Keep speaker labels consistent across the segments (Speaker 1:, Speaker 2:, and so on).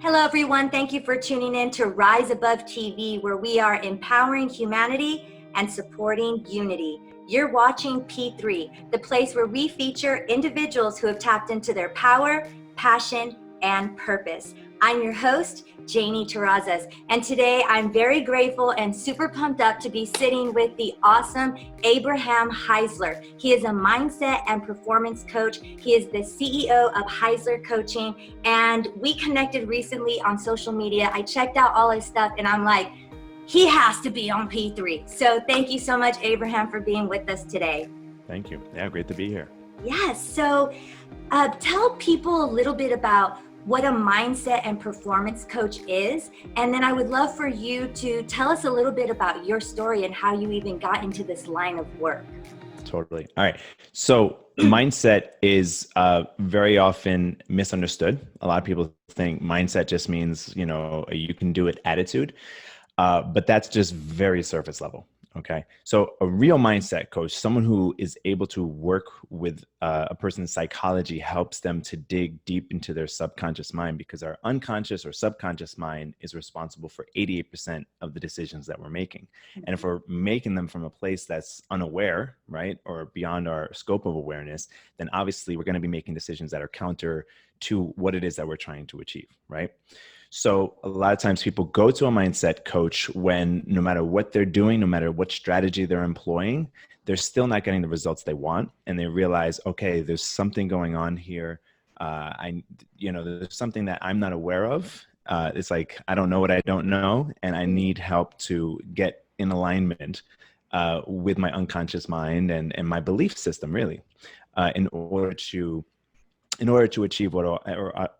Speaker 1: Hello, everyone. Thank you for tuning in to Rise Above TV, where we are empowering humanity and supporting unity. You're watching P3, the place where we feature individuals who have tapped into their power, passion, and purpose. I'm your host, Janie Terrazas, and today I'm very grateful and super pumped up to be sitting with the awesome Abraham Heisler. He is a mindset and performance coach. He is the CEO of Heisler Coaching, and we connected recently on social media. I checked out all his stuff, and I'm like, he has to be on P3. So thank you so much, Abraham, for being with us today.
Speaker 2: Thank you. Yeah, great to be here.
Speaker 1: Yes. So tell people a little bit about what a mindset and performance coach is. And then I would love for you to tell us a little bit about your story and how you even got into this line of work.
Speaker 2: Totally. All right. So mindset is very often misunderstood. A lot of people think mindset just means, you can do it attitude, but that's just very surface level. Okay. So a real mindset coach, someone who is able to work with a person's psychology, helps them to dig deep into their subconscious mind, because our unconscious or subconscious mind is responsible for 88% of the decisions that we're making. And if we're making them from a place that's unaware, right, or beyond our scope of awareness, then obviously we're going to be making decisions that are counter to what it is that we're trying to achieve, right? So a lot of times people go to a mindset coach when no matter what they're doing, no matter what strategy they're employing, they're still not getting the results they want. And they realize, okay, there's something going on here. There's something that I'm not aware of. It's like, I don't know what I don't know. And I need help to get in alignment with my unconscious mind and my belief system, really, in order to achieve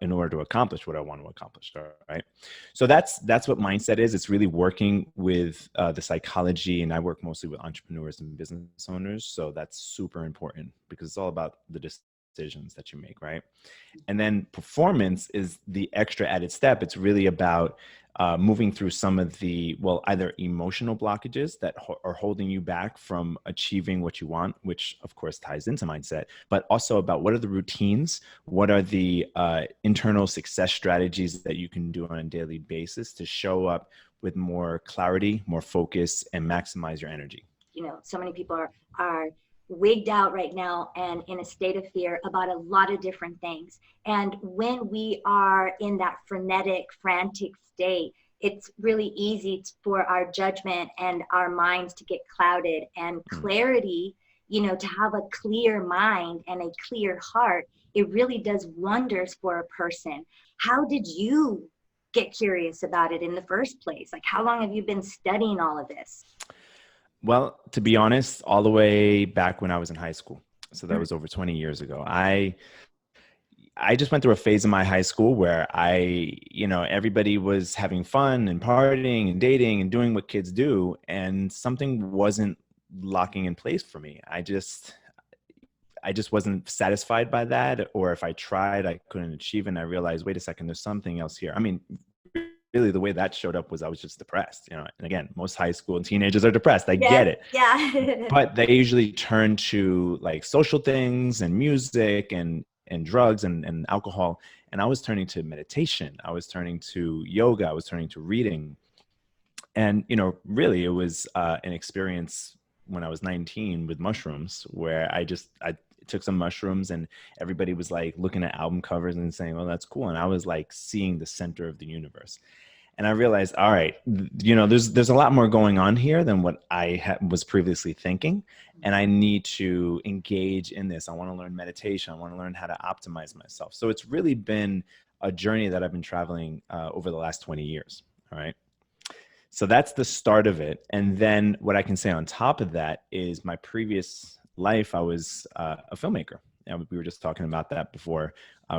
Speaker 2: in order to accomplish what I want to accomplish. Right. So that's what mindset is. It's really working with the psychology, and I work mostly with entrepreneurs and business owners. So that's super important because it's all about the decisions that you make. Right. And then performance is the extra added step. It's really about moving through some of the, either emotional blockages that are holding you back from achieving what you want, which of course ties into mindset, but also about what are the routines, what are the internal success strategies that you can do on a daily basis to show up with more clarity, more focus, and maximize your energy.
Speaker 1: So many people are wigged out right now and in a state of fear about a lot of different things. And when we are in that frenetic, frantic state, it's really easy for our judgment and our minds to get clouded. And clarity, to have a clear mind and a clear heart, it really does wonders for a person. How did you get curious about it in the first place? Like, how long have you been studying all of this?
Speaker 2: Well, to be honest, all the way back when I was in high school. So that was over 20 years ago. I just went through a phase in my high school where everybody was having fun and partying and dating and doing what kids do. And something wasn't locking in place for me. I just wasn't satisfied by that. Or if I tried, I couldn't achieve it. And I realized, wait a second, there's something else here. I mean, really the way that showed up was I was just depressed, and again, most high school and teenagers are depressed. I get it.
Speaker 1: Yeah.
Speaker 2: But they usually turn to like social things and music and drugs and alcohol. And I was turning to meditation. I was turning to yoga. I was turning to reading. And, really it was an experience when I was 19 with mushrooms, where I took some mushrooms and everybody was like looking at album covers and saying, well, that's cool. And I was like seeing the center of the universe. And I realized, all right, there's a lot more going on here than what I was previously thinking. And I need to engage in this. I want to learn meditation. I want to learn how to optimize myself. So it's really been a journey that I've been traveling over the last 20 years. All right. So that's the start of it. And then what I can say on top of that is my previous life, I was a filmmaker. And we were just talking about that before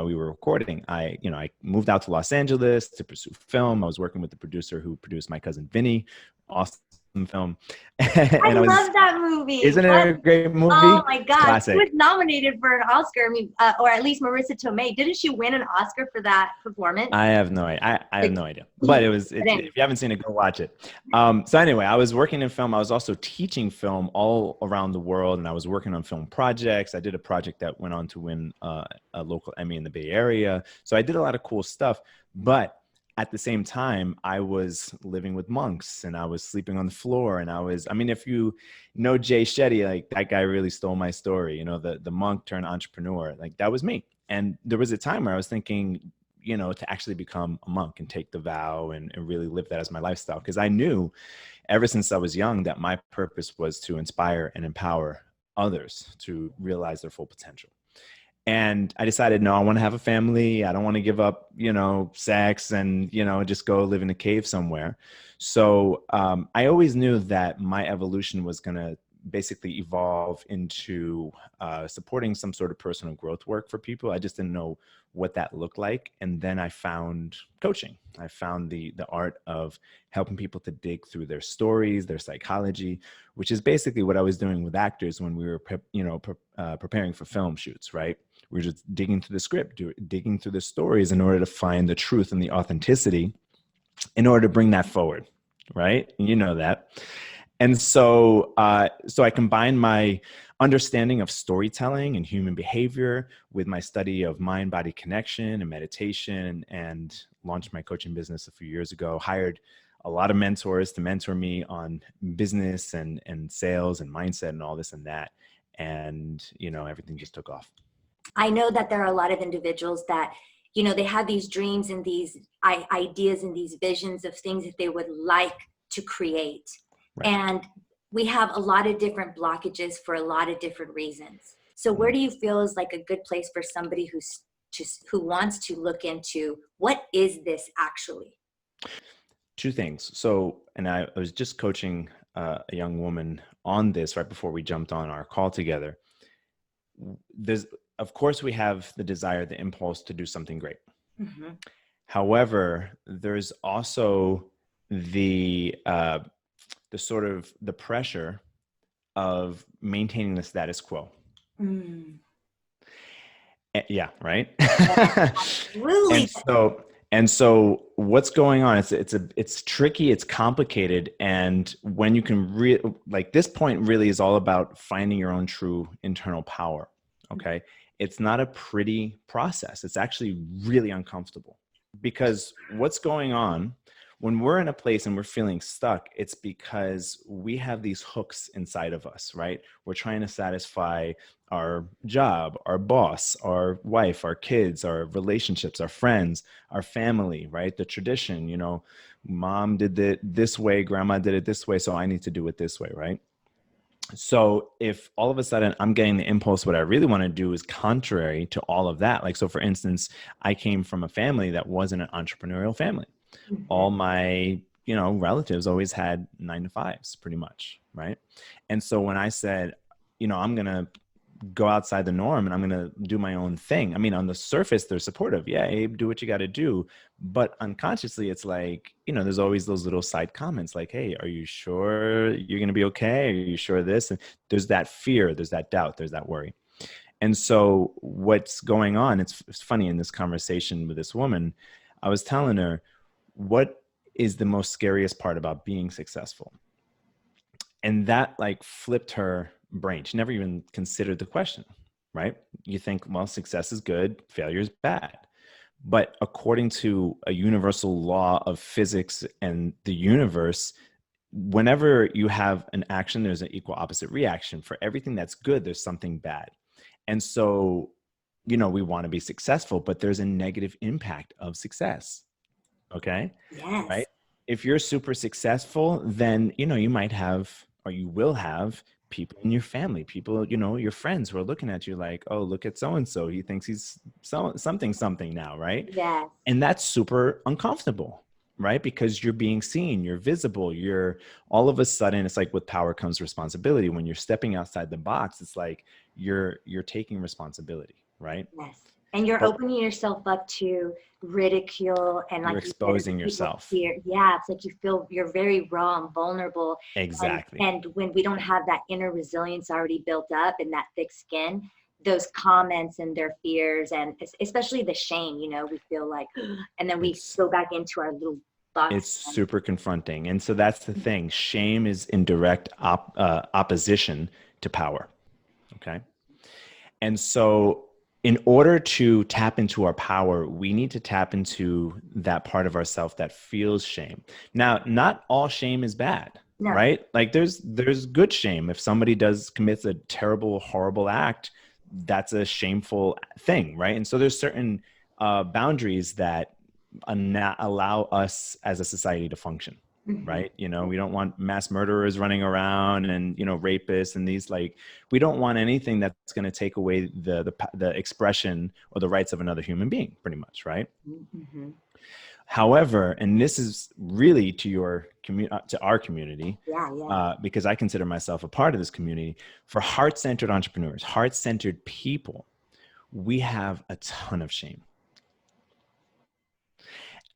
Speaker 2: we were recording. I moved out to Los Angeles to pursue film. I was working with the producer who produced My Cousin Vinny, awesome film.
Speaker 1: I love that movie.
Speaker 2: Isn't it a great movie?
Speaker 1: Oh my God.
Speaker 2: Classic.
Speaker 1: She was nominated for an Oscar. I mean, or at least Marissa Tomei. Didn't she win an Oscar for that performance?
Speaker 2: I have no idea. I have no idea. But if you haven't seen it, go watch it. So anyway, I was working in film. I was also teaching film all around the world, and I was working on film projects. I did a project that went on to win a local Emmy in the Bay Area. So I did a lot of cool stuff. But at the same time, I was living with monks and I was sleeping on the floor. And I mean, if you know Jay Shetty, like that guy really stole my story, the monk turned entrepreneur, like that was me. And there was a time where I was thinking, to actually become a monk and take the vow and really live that as my lifestyle. Because I knew ever since I was young that my purpose was to inspire and empower others to realize their full potential. And I decided, no, I want to have a family. I don't want to give up, sex and, just go live in a cave somewhere. So I always knew that my evolution was going to basically evolve into supporting some sort of personal growth work for people. I just didn't know what that looked like. And then I found coaching. I found the art of helping people to dig through their stories, their psychology, which is basically what I was doing with actors when we were, preparing for film shoots, right? We're just digging through the script, digging through the stories in order to find the truth and the authenticity in order to bring that forward, right? And you know that. And so I combined my understanding of storytelling and human behavior with my study of mind-body connection and meditation, and launched my coaching business a few years ago, hired a lot of mentors to mentor me on business and sales and mindset and all this and that. And, everything just took off.
Speaker 1: I know that there are a lot of individuals that, they have these dreams and these ideas and these visions of things that they would like to create.
Speaker 2: Right.
Speaker 1: And we have a lot of different blockages for a lot of different reasons. So where do you feel is like a good place for somebody who wants to look into what is this actually?
Speaker 2: Two things. So, and I was just coaching a young woman on this right before we jumped on our call together. Of course, we have the desire, the impulse to do something great. Mm-hmm. However, there's also the sort of the pressure of maintaining the status quo. Mm. Yeah, right.
Speaker 1: Absolutely.
Speaker 2: And so what's going on? It's tricky, it's complicated. And when you can like this point really is all about finding your own true internal power. Okay. It's not a pretty process. It's actually really uncomfortable, because what's going on when we're in a place and we're feeling stuck, it's because we have these hooks inside of us, right? We're trying to satisfy our job, our boss, our wife, our kids, our relationships, our friends, our family, right? The tradition, mom did it this way, grandma did it this way, so I need to do it this way, right? So if all of a sudden I'm getting the impulse, what I really want to do is contrary to all of that. Like, so for instance, I came from a family that wasn't an entrepreneurial family. Mm-hmm. All my, relatives always had 9-to-5s pretty much. Right. And so when I said, I'm going to go outside the norm and I'm going to do my own thing. I mean, on the surface, they're supportive. Yeah, Abe, do what you got to do. But unconsciously, it's like, there's always those little side comments like, hey, are you sure you're going to be okay? Are you sure of this? And there's that fear, there's that doubt, there's that worry. And so what's going on, it's funny, in this conversation with this woman, I was telling her, what is the most scariest part about being successful? And that like flipped her brain. She never even considered the question, right? You think, well, success is good, failure is bad. But according to a universal law of physics and the universe, whenever you have an action, there's an equal opposite reaction. For everything that's good, there's something bad. And so, we want to be successful, but there's a negative impact of success. Okay.
Speaker 1: Yes.
Speaker 2: Right. If you're super successful, then, you might have, or you will have, people in your family, people, your friends who are looking at you like, oh, look at so-and-so. He thinks he's something now. Right.
Speaker 1: Yeah.
Speaker 2: And that's super uncomfortable, right? Because you're being seen, you're visible, you're all of a sudden, it's like with power comes responsibility. When you're stepping outside the box, it's like you're taking responsibility, right?
Speaker 1: Yes. And you're opening yourself up to ridicule, and like
Speaker 2: you're exposing yourself.
Speaker 1: Fear. Yeah, it's like you feel you're very raw and vulnerable.
Speaker 2: Exactly.
Speaker 1: And when we don't have that inner resilience already built up and that thick skin, those comments and their fears, and especially the shame, we feel like, and then we go back into our little box.
Speaker 2: It's super confronting. And so that's the thing. Shame is in direct opposition to power. Okay. And so in order to tap into our power, we need to tap into that part of ourself that feels shame. Now, not all shame is bad,
Speaker 1: No.
Speaker 2: right? Like there's good shame. If somebody commits a terrible, horrible act, that's a shameful thing, right? And so there's certain boundaries that allow us as a society to function. Right. You know, we don't want mass murderers running around and, you know, rapists and these, like, we don't want anything that's going to take away the expression or the rights of another human being, pretty much. Right.
Speaker 1: Mm-hmm.
Speaker 2: However, and this is really to our community, because I consider myself a part of this community, for heart-centered entrepreneurs, heart-centered people, we have a ton of shame.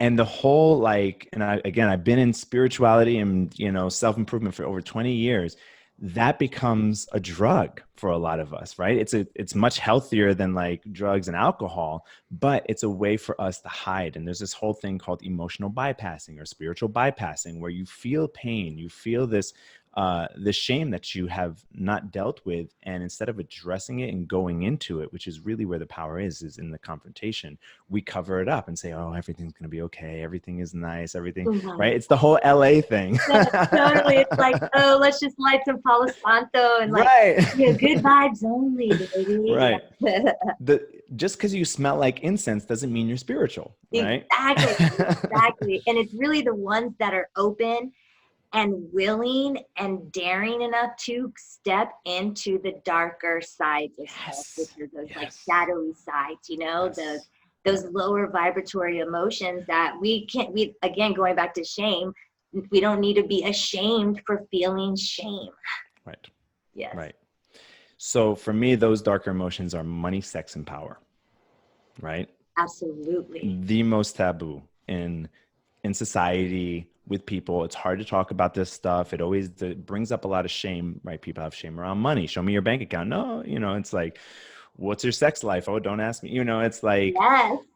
Speaker 2: And the whole, like, and I've been in spirituality and, you know, self-improvement for over 20 years. That becomes a drug for a lot of us, right? It's much healthier than like drugs and alcohol, but it's a way for us to hide. And there's this whole thing called emotional bypassing or spiritual bypassing, where you feel pain, you feel this the shame that you have not dealt with, and instead of addressing it and going into it, which is really where the power is in the confrontation, we cover it up and say, oh, everything's going to be okay, everything is nice, everything, right? It's the whole LA thing.
Speaker 1: Totally. It's like, oh, let's just light some Palo Santo and like, you know, good vibes only, baby.
Speaker 2: Right. Just because you smell like incense doesn't mean you're spiritual, right?
Speaker 1: Exactly. And it's really the ones that are open and willing and daring enough to step into the darker sides of stuff, which are those like shadowy sides, you know, those lower vibratory emotions that we again, going back to shame, we don't need to be ashamed for feeling shame.
Speaker 2: Right.
Speaker 1: Yes.
Speaker 2: Right. So for me, those darker emotions are money, sex, and power. Right.
Speaker 1: Absolutely.
Speaker 2: The most taboo in society with people. It's hard to talk about this stuff. It brings up a lot of shame, right? People have shame around money. Show me your bank account. No, you know, it's like, what's your sex life? Oh, don't ask me. You know, it's like,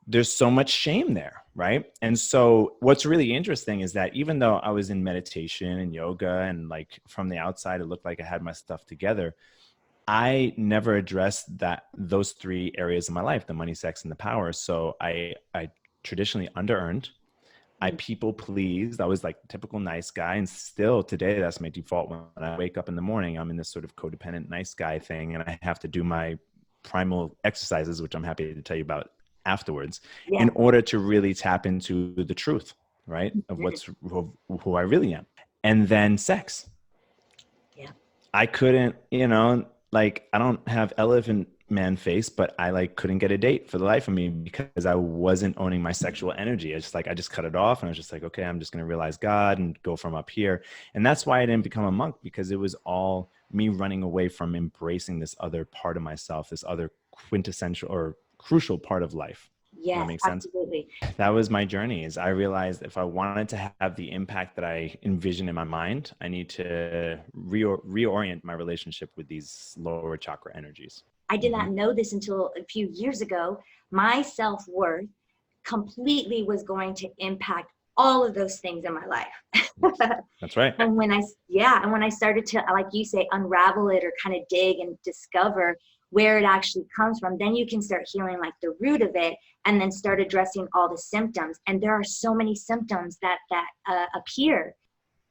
Speaker 2: there's so much shame there, right? And so what's really interesting is that even though I was in meditation and yoga and like from the outside, it looked like I had my stuff together, I never addressed those three areas of my life, the money, sex, and the power. So I traditionally under-earned. I people pleased. I was like the typical nice guy. And still today, that's my default. When I wake up in the morning, I'm in this sort of codependent nice guy thing. And I have to do my primal exercises, which I'm happy to tell you about afterwards, in order to really tap into the truth, right? Of who I really am. And then sex.
Speaker 1: Yeah.
Speaker 2: I couldn't, you know, like I don't have elephant man face, but I like couldn't get a date for the life of me because I wasn't owning my sexual energy. I just cut it off, and I was just like, okay, I'm just going to realize God and go from up here. And that's why I didn't become a monk, because it was all me running away from embracing this other part of myself, this other quintessential or crucial part of life.
Speaker 1: Yes,
Speaker 2: that makes sense.
Speaker 1: Absolutely.
Speaker 2: That was my journey. Is I realized if I wanted to have the impact that I envision in my mind, I need to reorient my relationship with these lower chakra energies.
Speaker 1: I did not know this until a few years ago. My self-worth completely was going to impact all of those things in my life.
Speaker 2: That's right.
Speaker 1: And when I started to, like you say, unravel it or kind of dig and discover where it actually comes from, then you can start healing like the root of it and then start addressing all the symptoms. And there are so many symptoms that appear.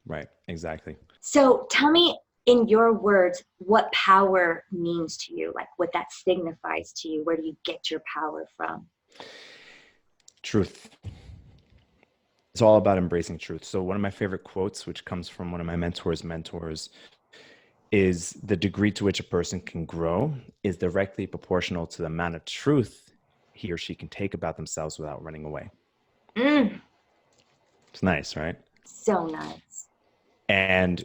Speaker 2: Right, exactly.
Speaker 1: So tell me, in your words, what power means to you, like what that signifies to you. Where do you get your power from?
Speaker 2: Truth. It's all about embracing truth. So one of my favorite quotes, which comes from one of my mentors, is the degree to which a person can grow is directly proportional to the amount of truth he or she can take about themselves without running away. It's nice, right?
Speaker 1: So nice.
Speaker 2: And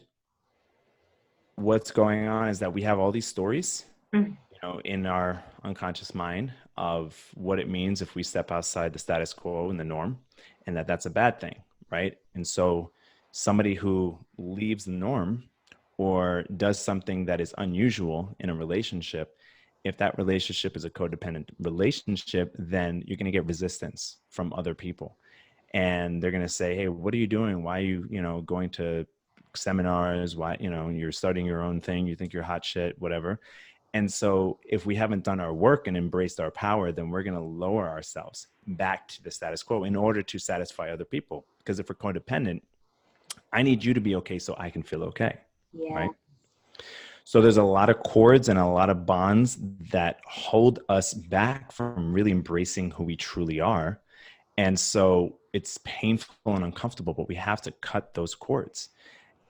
Speaker 2: what's going on is that we have all these stories, you know, in our unconscious mind of what it means if we step outside the status quo and the norm, and that's a bad thing, right? And so somebody who leaves the norm or does something that is unusual in a relationship, if that relationship is a codependent relationship, then you're going to get resistance from other people. And they're going to say, hey, what are you doing? Why are you, you know, going to seminars? Why, you know, you're starting your own thing. You think you're hot shit, whatever. And so if we haven't done our work and embraced our power, then we're going to lower ourselves back to the status quo in order to satisfy other people. Because if we're codependent, I need you to be okay so I can feel okay.
Speaker 1: Yeah.
Speaker 2: Right. So there's a lot of cords and a lot of bonds that hold us back from really embracing who we truly are. And so it's painful and uncomfortable, but we have to cut those cords.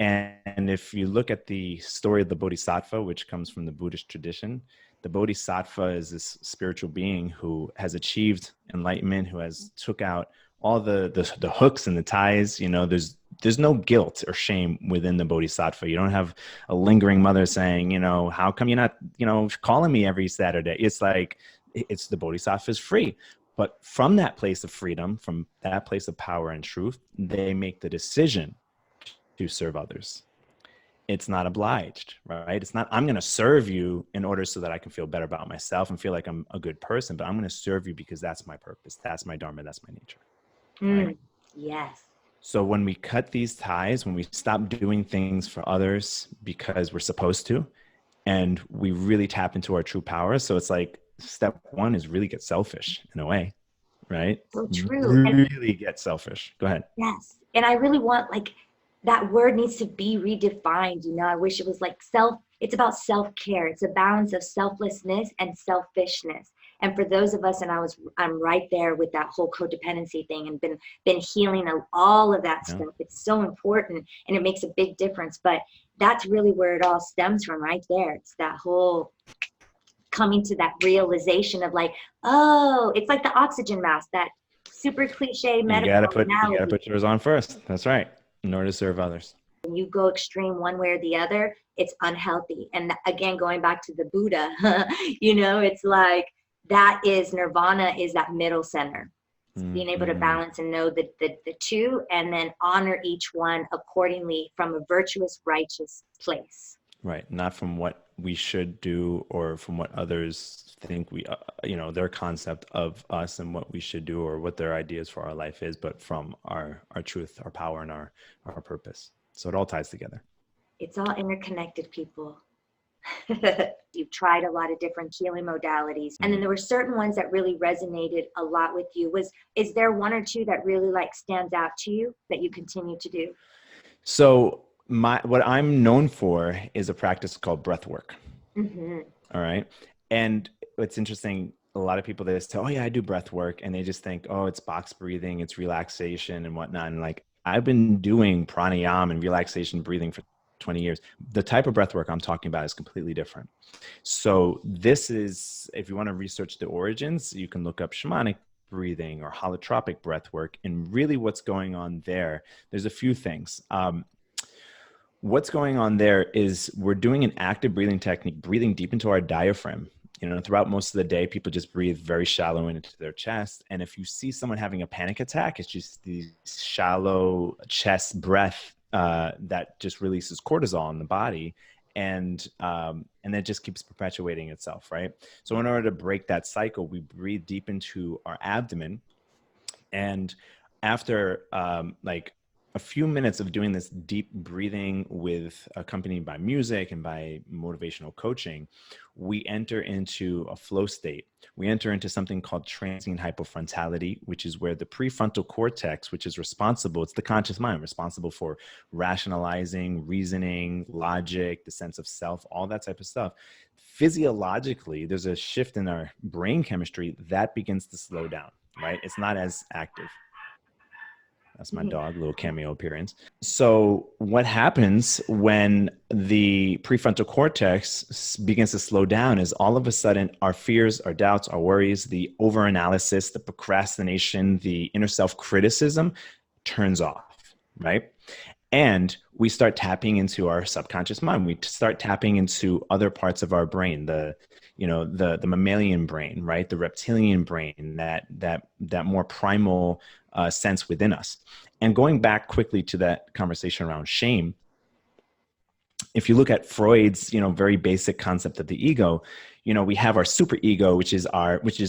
Speaker 2: And if you look at the story of the Bodhisattva, which comes from the Buddhist tradition, the Bodhisattva is this spiritual being who has achieved enlightenment, who has took out all the hooks and the ties. You know, there's no guilt or shame within the Bodhisattva. You don't have a lingering mother saying, you know, how come you're not, you know, calling me every Saturday? It's like, it's the Bodhisattva is free. But from that place of freedom, from that place of power and truth, they make the decision to serve others. It's not obliged, right? It's not, I'm going to serve you in order so that I can feel better about myself and feel like I'm a good person, but I'm going to serve you because that's my purpose. That's my dharma. That's my nature. Right?
Speaker 1: Yes.
Speaker 2: So when we cut these ties, when we stop doing things for others because we're supposed to, and we really tap into our true power. So it's like step one is really get selfish in a way, right?
Speaker 1: So true.
Speaker 2: Really get selfish. Go ahead.
Speaker 1: Yes. And I really want, like, that word needs to be redefined. You know, I wish it was like it's about self-care. It's a balance of selflessness and selfishness. And for those of us, and I'm right there with that whole codependency thing and been healing all of that stuff. It's so important and it makes a big difference. But that's really where it all stems from, right there. It's that whole coming to that realization of like, oh, it's like the oxygen mask, that super cliche medical analogy.
Speaker 2: You gotta put yours on first. That's right. In order to serve others.
Speaker 1: When you go extreme one way or the other, it's unhealthy. And again, going back to the Buddha, you know, it's like that is nirvana, is that middle center. Being able to balance and know the two, and then honor each one accordingly from a virtuous, righteous place.
Speaker 2: Right. Not from what we should do or from what others think we, you know, their concept of us and what we should do or what their ideas for our life is, but from our truth, our power, and our purpose. So it all ties together.
Speaker 1: It's all interconnected, people. You've tried a lot of different healing modalities, and then there were certain ones that really resonated a lot with you. Is there one or two that really like stands out to you that you continue to do?
Speaker 2: So what I'm known for is a practice called breathwork. All right. And it's interesting. A lot of people, they say, oh yeah, I do breath work. And they just think, oh, it's box breathing, it's relaxation and whatnot. And like, I've been doing pranayama and relaxation breathing for 20 years. The type of breath work I'm talking about is completely different. So this is, if you want to research the origins, you can look up shamanic breathing or holotropic breath work. And really what's going on there's a few things. What's going on there is we're doing an active breathing technique, breathing deep into our diaphragm. You know, throughout most of the day, people just breathe very shallow into their chest. And if you see someone having a panic attack, it's just the shallow chest breath that just releases cortisol in the body. And that just keeps perpetuating itself, right? So in order to break that cycle, we breathe deep into our abdomen. And after like a few minutes of doing this deep breathing with accompanied by music and by motivational coaching, we enter into a flow state. We enter into something called transient hypofrontality, which is where the prefrontal cortex, which is responsible, it's the conscious mind, responsible for rationalizing, reasoning, logic, the sense of self, all that type of stuff. Physiologically, there's a shift in our brain chemistry that begins to slow down, right? It's not as active. That's my dog, little cameo appearance. So what happens when the prefrontal cortex begins to slow down is all of a sudden our fears, our doubts, our worries, the overanalysis, the procrastination, the inner self-criticism turns off, right? And we start tapping into our subconscious mind. We start tapping into other parts of our brain, the mammalian brain, right? The reptilian brain, that more primal sense within us. And going back quickly to that conversation around shame, if you look at Freud's, very basic concept of the ego, we have our super ego, which is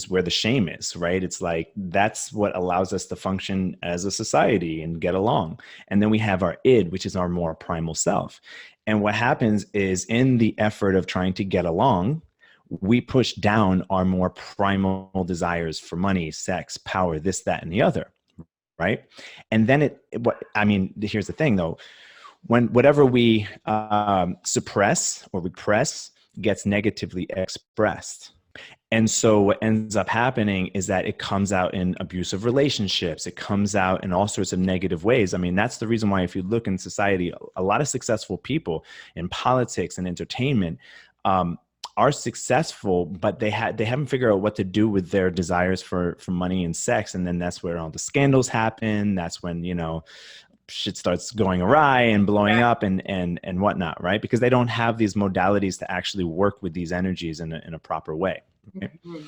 Speaker 2: where the shame is, right? It's like, that's what allows us to function as a society and get along. And then we have our id, which is our more primal self. And what happens is, in the effort of trying to get along, we push down our more primal desires for money, sex, power, this, that, and the other, right? And then here's the thing though, when whatever we suppress or repress gets negatively expressed. And so what ends up happening is that it comes out in abusive relationships. It comes out in all sorts of negative ways. I mean, that's the reason why if you look in society, a lot of successful people in politics and entertainment are successful, but they haven't figured out what to do with their desires for money and sex. And then that's where all the scandals happen. That's when, shit starts going awry and blowing up and whatnot, right? Because they don't have these modalities to actually work with these energies in a proper way. Right? Mm-hmm.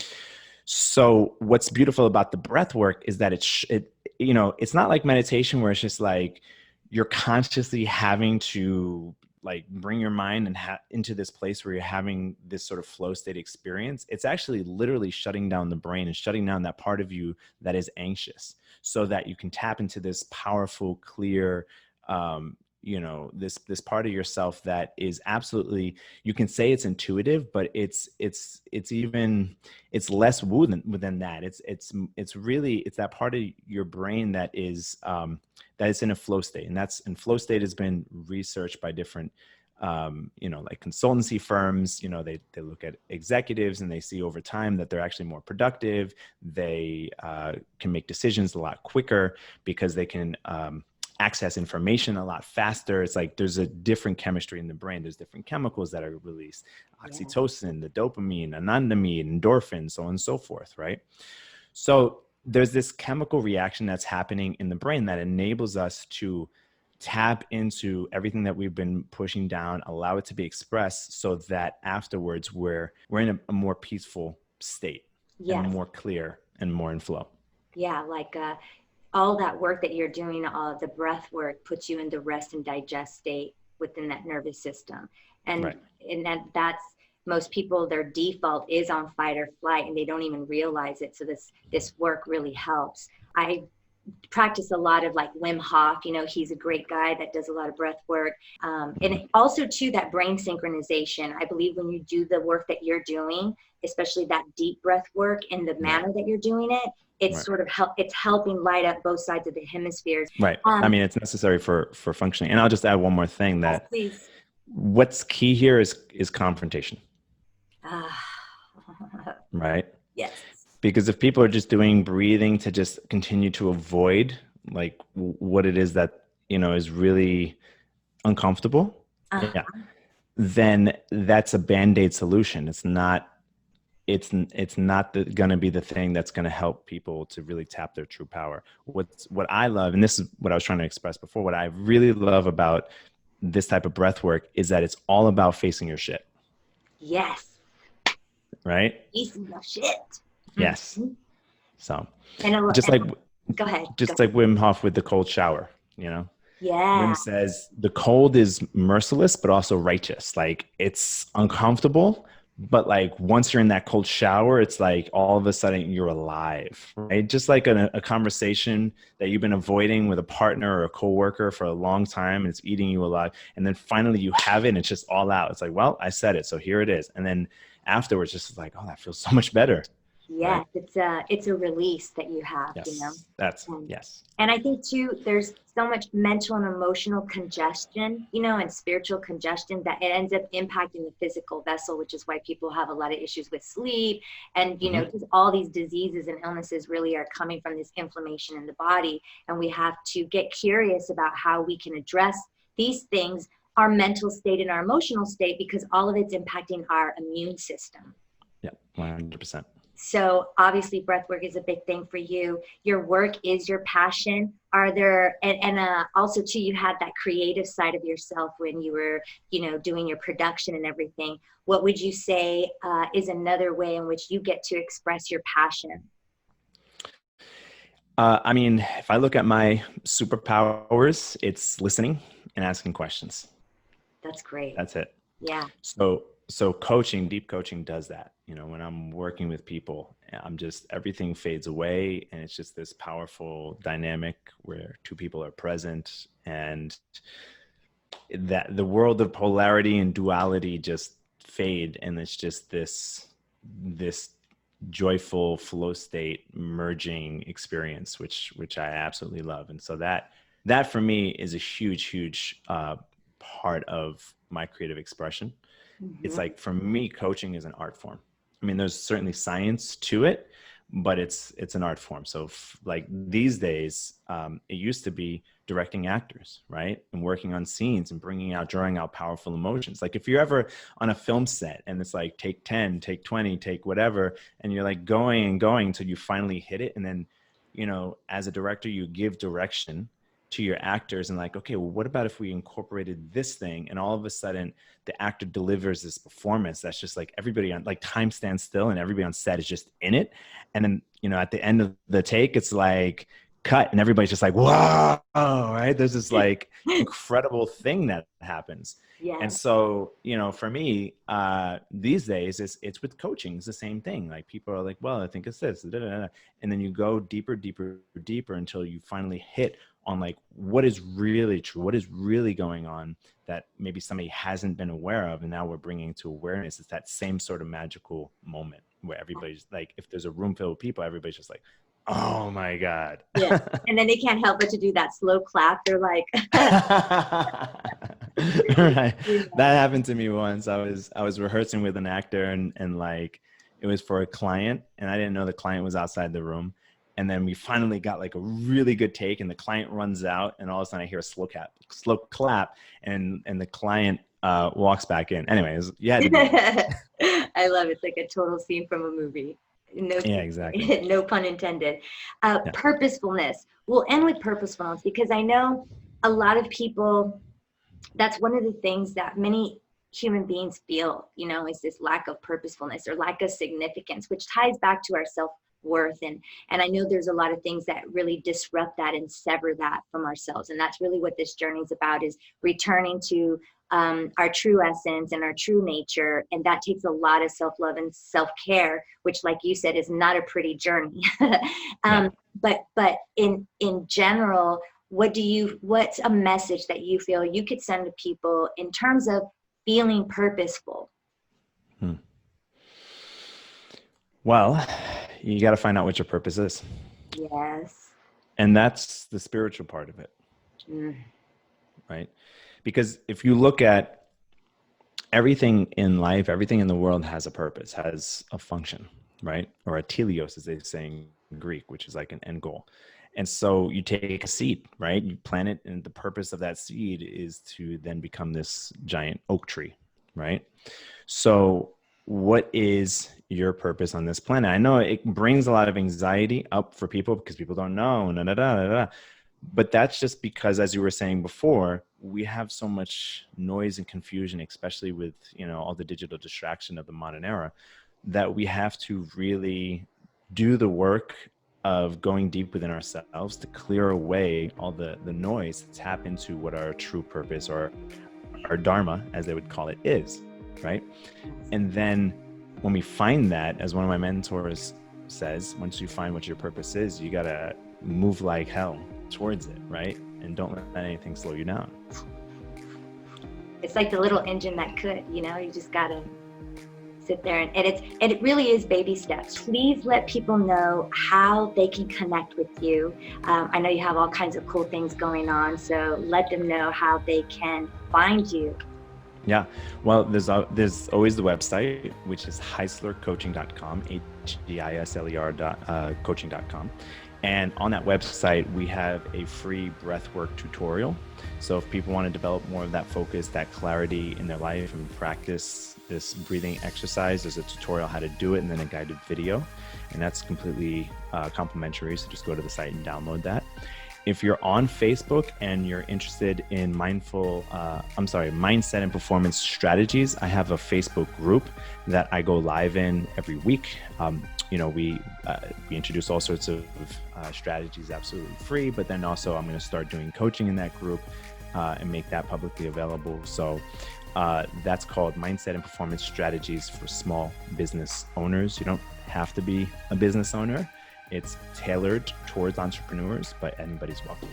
Speaker 2: So what's beautiful about the breath work is that it's not like meditation where it's just like you're consciously having to like bring your mind and into this place where you're having this sort of flow state experience. It's actually literally shutting down the brain and shutting down that part of you that is anxious, so that you can tap into this powerful, clear, this part of yourself that is absolutely, you can say it's intuitive, but it's less woo than that. It's really that part of your brain that is in a flow state, and flow state has been researched by different like consultancy firms. They look at executives and they see over time that they're actually more productive. They can make decisions a lot quicker because they can access information a lot faster. It's like there's a different chemistry in the brain. There's different chemicals that are released: oxytocin, the dopamine, anandamide, endorphin, so on and so forth, right? So there's this chemical reaction that's happening in the brain that enables us to tap into everything that we've been pushing down, allow it to be expressed, so that afterwards we're in a more peaceful state, and more clear and more in flow.
Speaker 1: Yeah, like all that work that you're doing, all of the breath work puts you in the rest and digest state within that nervous system. And that's most people, their default is on fight or flight, and they don't even realize it. So this work really helps. I practice a lot of like Wim Hof, he's a great guy that does a lot of breath work. And also too, that brain synchronization. I believe when you do the work that you're doing, especially that deep breath work in the manner that you're doing it, it's sort of it's helping light up both sides of the hemispheres.
Speaker 2: Right. I mean, it's necessary for functioning. And I'll just add one more thing, that what's key here is confrontation. Right.
Speaker 1: Yes.
Speaker 2: Because if people are just doing breathing to just continue to avoid like what it is that, is really uncomfortable, then that's a Band-Aid solution. It's not going to be the thing that's going to help people to really tap their true power. What I love, and this is what I was trying to express before, what I really love about this type of breath work is that it's all about facing your shit.
Speaker 1: Yes.
Speaker 2: Right?
Speaker 1: Facing your shit.
Speaker 2: Yes. So
Speaker 1: go ahead.
Speaker 2: Like Wim Hof with the cold shower, Yeah.
Speaker 1: Wim
Speaker 2: says the cold is merciless, but also righteous. Like it's uncomfortable, but like once you're in that cold shower, it's like all of a sudden you're alive, right? Just like a conversation that you've been avoiding with a partner or a coworker for a long time, and it's eating you alive. And then finally you have it and it's just all out. It's like, well, I said it, so here it is. And then afterwards, just like, oh, that feels so much better.
Speaker 1: Yes, right? It's a release that you have,
Speaker 2: That's
Speaker 1: yes. And I think too, there's so much mental and emotional congestion, and spiritual congestion that it ends up impacting the physical vessel, which is why people have a lot of issues with sleep. And, just all these diseases and illnesses really are coming from this inflammation in the body. And we have to get curious about how we can address these things, our mental state and our emotional state, because all of it's impacting our immune system.
Speaker 2: Yeah, 100%.
Speaker 1: So obviously breath work is a big thing for you. Your work is your passion. Are there, and also too, you had that creative side of yourself when you were, doing your production and everything. What would you say is another way in which you get to express your passion?
Speaker 2: I mean, if I look at my superpowers, it's listening and asking questions.
Speaker 1: That's great.
Speaker 2: That's it.
Speaker 1: Yeah.
Speaker 2: So coaching, deep coaching does that. When I'm working with people, everything fades away, and it's just this powerful dynamic where two people are present, and that the world of polarity and duality just fade. And it's just this this joyful flow state merging experience, which I absolutely love. And so that for me is a huge part of my creative expression. It's like, for me, coaching is an art form. I mean, there's certainly science to it, but it's an art form. So like these days, it used to be directing actors, right? And working on scenes and drawing out powerful emotions. Like if you're ever on a film set and it's like take 10, take 20, take whatever, and you're like going and going until you finally hit it. And then, as a director, you give direction to your actors and like, okay, well, what about if we incorporated this thing? And all of a sudden the actor delivers this performance that's just like everybody on, like, time stands still and everybody on set is just in it. And then, at the end of the take, it's like cut and everybody's just like, whoa, right? There's this like incredible thing that happens.
Speaker 1: Yeah.
Speaker 2: And so, for me, these days it's with coaching. It's the same thing. Like people are like, well, I think it's this, da, da, da. And then you go deeper until you finally hit on like what is really true, what is really going on that maybe somebody hasn't been aware of. And now we're bringing to awareness. It's that same sort of magical moment where everybody's like, if there's a room filled with people, everybody's just like, oh my God.
Speaker 1: Yeah. And then they can't help but to do that slow clap. They're like,
Speaker 2: right. That happened to me once. I was rehearsing with an actor and like, it was for a client and I didn't know the client was outside the room. And then we finally got like a really good take and the client runs out and all of a sudden I hear a slow clap and the client walks back in. Anyways, yeah.
Speaker 1: I love it. It's like a total scene from a movie. No,
Speaker 2: yeah, exactly.
Speaker 1: No pun intended. Purposefulness. We'll end with purposefulness because I know a lot of people, that's one of the things that many human beings feel, is this lack of purposefulness or lack of significance, which ties back to our self-worth. And I know there's a lot of things that really disrupt that and sever that from ourselves. And that's really what this journey is about, is returning to our true essence and our true nature. And that takes a lot of self-love and self-care, which, like you said, is not a pretty journey. But in general, what's a message that you feel you could send to people in terms of feeling purposeful?
Speaker 2: Well, you got to find out what your purpose is.
Speaker 1: Yes.
Speaker 2: And that's the spiritual part of it. Right? Because if you look at everything in life, everything in the world has a purpose, has a function, right? Or a teleos, as they say in Greek, which is like an end goal. And so you take a seed, right? You plant it, and the purpose of that seed is to then become this giant oak tree, right? So what is your purpose on this planet? I know it brings a lot of anxiety up for people because people don't know, but that's just because, as you were saying before, we have so much noise and confusion, especially with, all the digital distraction of the modern era, that we have to really do the work of going deep within ourselves to clear away all the noise, to tap into what our true purpose, or our dharma, as they would call it, is, right? And then when we find that, as one of my mentors says, once you find what your purpose is, you gotta move like hell towards it, right? And don't let anything slow you down.
Speaker 1: It's like the little engine that could, you just gotta sit there, and it really is baby steps. Please let people know how they can connect with you. I know you have all kinds of cool things going on, so let them know how they can find you.
Speaker 2: Yeah, well, there's always the website, which is heislercoaching.com, HEISLER coaching.com. And on that website, we have a free breathwork tutorial. So if people want to develop more of that focus, that clarity in their life, and practice this breathing exercise, there's a tutorial how to do it, and then a guided video. And that's completely complimentary. So just go to the site and download that. If you're on Facebook and you're interested in mindset and performance strategies, I have a Facebook group that I go live in every week. We introduce all sorts of strategies absolutely free, but then also I'm going to start doing coaching in that group and make that publicly available. So that's called Mindset and Performance Strategies for Small Business Owners. You don't have to be a business owner. It's tailored towards entrepreneurs, but anybody's welcome.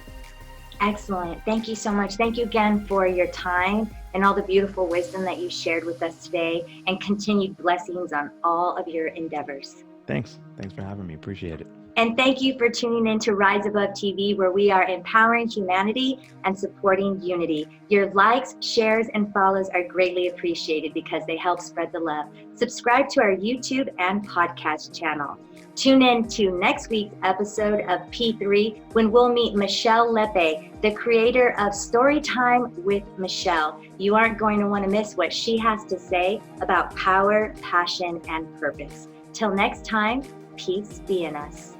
Speaker 1: Excellent. Thank you so much. Thank you again for your time. and all the beautiful wisdom that you shared with us today, and continued blessings on all of your endeavors.
Speaker 2: Thanks for having me. Appreciate it.
Speaker 1: And thank you for tuning in to Rise Above TV, where we are empowering humanity and supporting unity. Your likes, shares, and follows are greatly appreciated because they help spread the love. Subscribe to our YouTube and podcast channel. Tune in to next week's episode of P3 when we'll meet Michelle Lepe, the creator of Storytime with Michelle. You aren't going to want to miss what she has to say about power, passion, and purpose. Till next time, peace be in us.